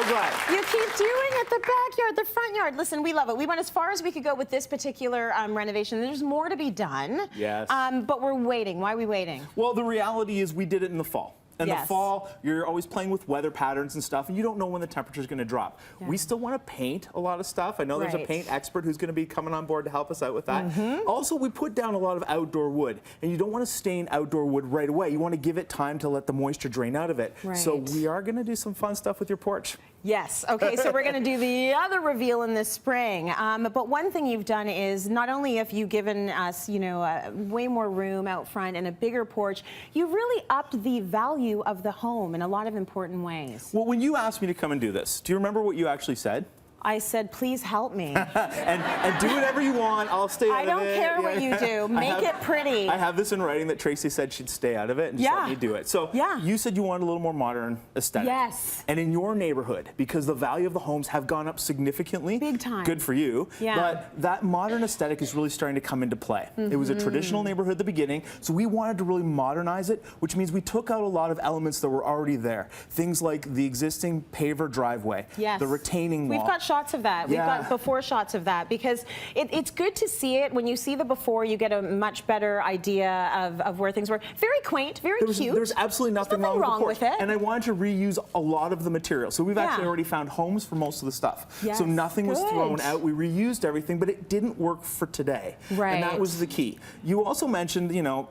so glad. You keep doing it, the backyard, the front yard. Listen, we love it. We went as far as we could go with this particular renovation. There's more to be done. Yes. But we're waiting. Why are we waiting? Well, the reality is we did it in the fall. In the fall, you're always playing with weather patterns and stuff, and you don't know when the temperature is going to drop. Yeah. We still want to paint a lot of stuff. I know there's a paint expert who's going to be coming on board to help us out with that. Also, we put down a lot of outdoor wood, and you don't want to stain outdoor wood right away. You want to give it time to let the moisture drain out of it. So we are going to do some fun stuff with your porch. Yes. Okay, so we're going to do the other reveal in the spring. But one thing you've done is not only have you given us, you know, way more room out front and a bigger porch, you've really upped the value of the home in a lot of important ways. Well, when you asked me to come and do this, do you remember what you actually said? I said, please help me. and do whatever you want. I'll stay out of it. I don't care what you do. Make it pretty. I have this in writing that Tracy said she'd stay out of it and just let me do it. So you said you wanted a little more modern aesthetic. Yes. And in your neighborhood, because the value of the homes have gone up significantly. Big time. Good for you. Yeah. But that modern aesthetic is really starting to come into play. It was a traditional neighborhood at the beginning, so we wanted to really modernize it, which means we took out a lot of elements that were already there. Things like the existing paver driveway, the retaining wall. We've got shots of that. We've got before shots of that because it's good to see it. When you see the before, you get a much better idea of where things were. Very quaint, very cute. There's absolutely nothing wrong with it. And I wanted to reuse a lot of the material. So we've actually already found homes for most of the stuff. So nothing was thrown out. We reused everything, but it didn't work for today. And that was the key. You also mentioned, you know,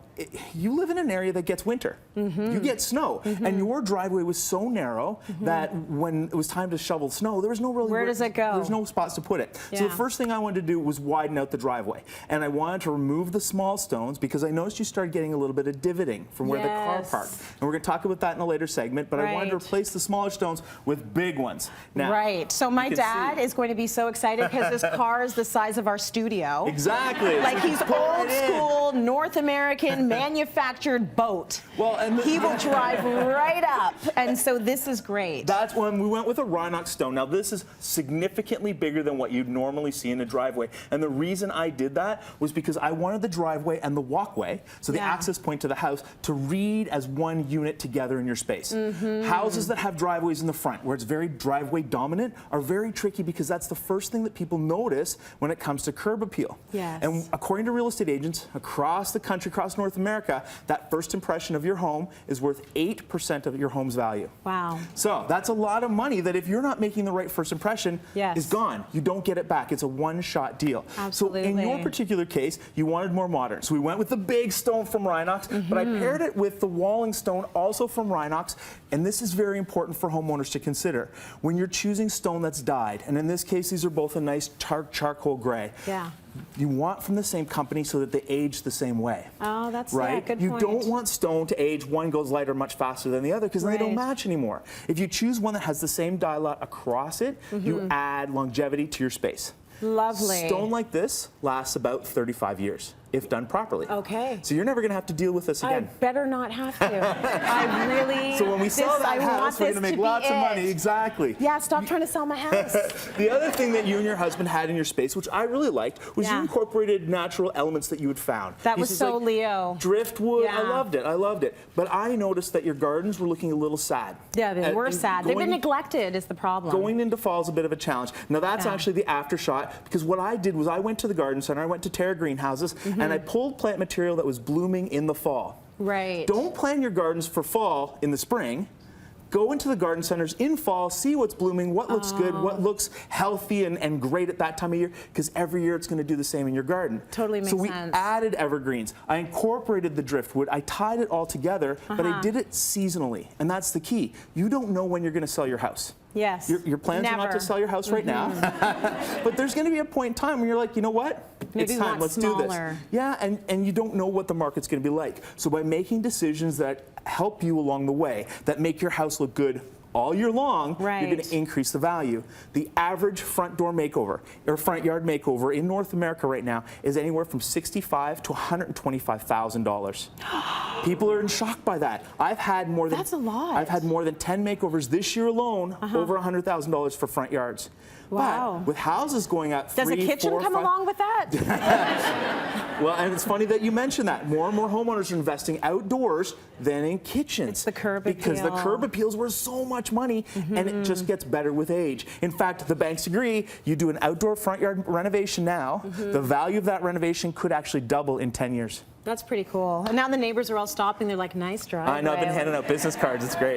you live in an area that gets winter. You get snow. And your driveway was so narrow that when it was time to shovel snow, there was no really... Where does it go? There's no spots to put it. So the first thing I wanted to do was widen out the driveway. And I wanted to remove the small stones because I noticed you started getting a little bit of divoting from where the car parked. And we're going to talk about that in a later segment, but I wanted to replace the smaller stones with big ones. Now, so my dad is going to be so excited because this car is the size of our studio. Exactly. Like he's old school, North American, manufactured boat. Well, and he will drive right up. And so this is great. That's when we went with a Rhinox stone. Now this is significantly bigger than what you'd normally see in a driveway. And the reason I did that was because I wanted the driveway and the walkway, so the access point to the house, to read as one unit together in your space. Houses that have driveways in the front, where it's very driveway dominant, are very tricky because that's the first thing that people notice when it comes to curb appeal. And according to real estate agents across the country, across North America, that first impression of your home is worth 8% of your home's value. Wow. So that's a lot of money that if you're not making the right first impression, is gone. You don't get it back. It's a one-shot deal. Absolutely. So in your particular case, you wanted more modern. So we went with the big stone from Rhinox, but I paired it with the walling stone also from Rhinox. And this is very important for homeowners to consider. When you're choosing stone that's dyed, and in this case, these are both a nice charcoal gray. You want from the same company so that they age the same way. Oh, that's right. Good you point. don't want stone to age, one goes lighter much faster than the other because then they don't match anymore. If you choose one that has the same dye lot across it, you add longevity to your space. Lovely. Stone like this lasts about 35 years. If done properly. Okay. So you're never going to have to deal with this again. I better not have to. I really... So when we sell that house, we're going to make lots of money. Exactly. Yeah, stop trying to sell my house. The other thing that you and your husband had in your space, which I really liked, was you incorporated natural elements that you had found. That was so Leo. Driftwood. I loved it. I loved it. But I noticed that your gardens were looking a little sad. Yeah, they were sad. They've been neglected is the problem. Going into fall is a bit of a challenge. Now that's actually the after shot, because what I did was I went to the garden center, I went to Terra Greenhouses, and I pulled plant material that was blooming in the fall. Don't plan your gardens for fall in the spring. Go into the garden centers in fall, see what's blooming, what looks good, what looks healthy and great at that time of year, because every year it's going to do the same in your garden. Totally makes sense. So we added evergreens. I incorporated the driftwood. I tied it all together, but I did it seasonally, and that's the key. You don't know when you're going to sell your house. Yes. Your plans are not to sell your house right now, but there's going to be a point in time when you're like, you know what? Maybe it's time. Let's do this. Yeah, and you don't know what the market's going to be like. So by making decisions that help you along the way, that make your house look good all year long, you're going to increase the value. The average front door makeover or front yard makeover in North America right now is anywhere from $65,000 to $125,000. People are in shock by that. I've had more than That's a lot. I've had more than 10 makeovers this year alone, over $100,000 for front yards. Wow. But with houses going up, Does a kitchen come along with that? Well, and it's funny that you mentioned that. More and more homeowners are investing outdoors than in kitchens. It's the curb because the appeal. curb appeals were so much money, and it just gets better with age. In fact, the banks agree. You do an outdoor front yard renovation now, the value of that renovation could actually double in 10 years. That's pretty cool. And now the neighbors are all stopping. They're like, nice driveway. I know. I've been handing out business cards. It's great.